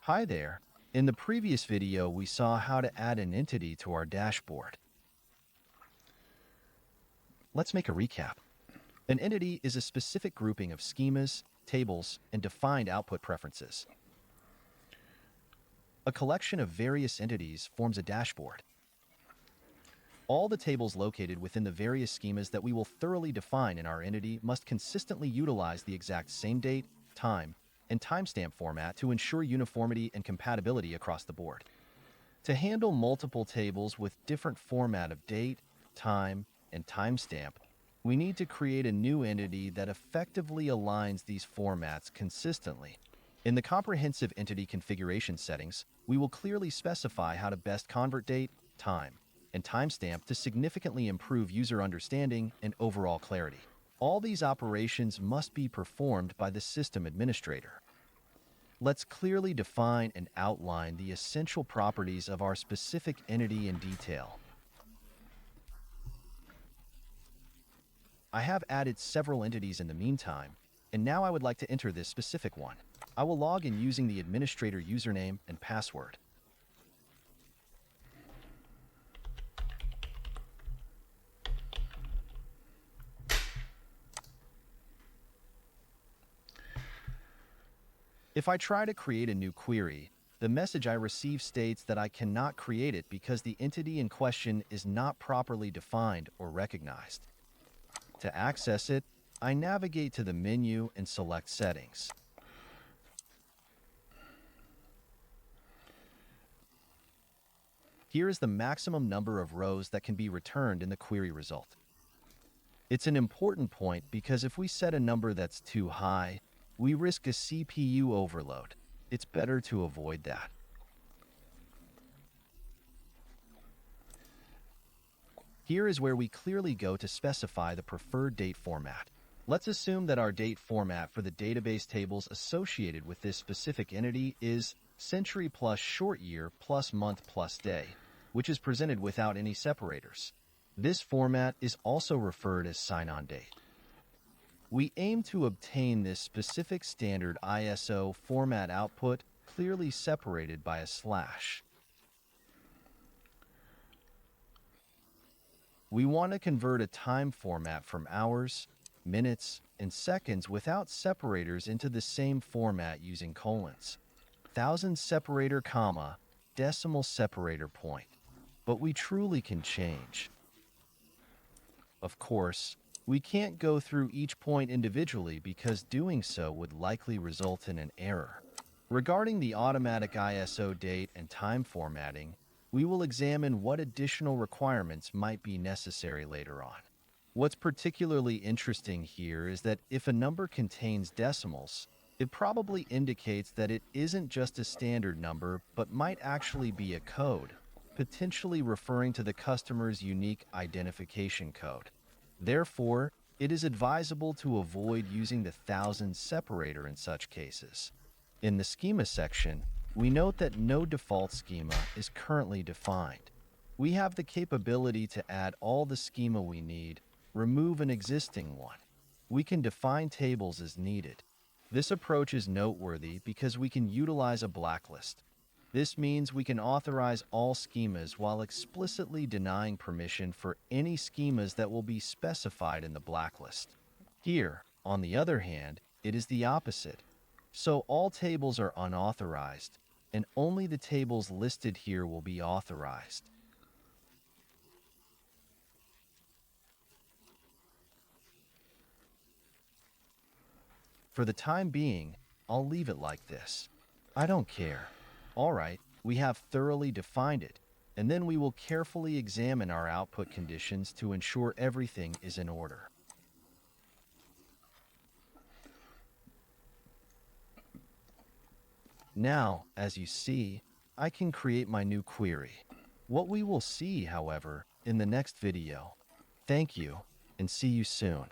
Hi there. In the previous video, we saw how to add an entity to our dashboard. Let's make a recap. An entity is a specific grouping of schemas, tables, and defined output preferences. A collection of various entities forms a dashboard. All the tables located within the various schemas that we will thoroughly define in our entity must consistently utilize the exact same date, time, and timestamp format to ensure uniformity and compatibility across the board. To handle multiple tables with different format of date, time, and timestamp, we need to create a new entity that effectively aligns these formats consistently. In the comprehensive entity configuration settings, we will clearly specify how to best convert date, time, and timestamp to significantly improve user understanding and overall clarity. All these operations must be performed by the system administrator. Let's clearly define and outline the essential properties of our specific entity in detail. I have added several entities in the meantime, and now I would like to enter this specific one. I will log in using the administrator username and password. If I try to create a new query, the message I receive states that I cannot create it because the entity in question is not properly defined or recognized. To access it, I navigate to the menu and select Settings. Here is the maximum number of rows that can be returned in the query result. It's an important point because if we set a number that's too high, we risk a CPU overload. It's better to avoid that. Here is where we clearly go to specify the preferred date format. Let's assume that our date format for the database tables associated with this specific entity is century plus short year plus month plus day, which is presented without any separators. This format is also referred as sign-on date. We aim to obtain this specific standard ISO format output clearly separated by a slash. We want to convert a time format from hours, minutes, and seconds without separators into the same format using colons. Thousand separator comma, decimal separator point. But we truly can change. Of course, we can't go through each point individually because doing so would likely result in an error. Regarding the automatic ISO date and time formatting, we will examine what additional requirements might be necessary later on. What's particularly interesting here is that if a number contains decimals, it probably indicates that it isn't just a standard number but might actually be a code, potentially referring to the customer's unique identification code. Therefore, it is advisable to avoid using the thousand separator in such cases. In the schema section, we note that no default schema is currently defined. We have the capability to add all the schema we need, remove an existing one. We can define tables as needed. This approach is noteworthy because we can utilize a blacklist. This means we can authorize all schemas while explicitly denying permission for any schemas that will be specified in the blacklist. Here, on the other hand, it is the opposite. So all tables are unauthorized, and only the tables listed here will be authorized. For the time being, I'll leave it like this. I don't care. Alright, we have thoroughly defined it, and then we will carefully examine our output conditions to ensure everything is in order. Now, as you see, I can create my new query. What we will see, however, in the next video. Thank you, and see you soon.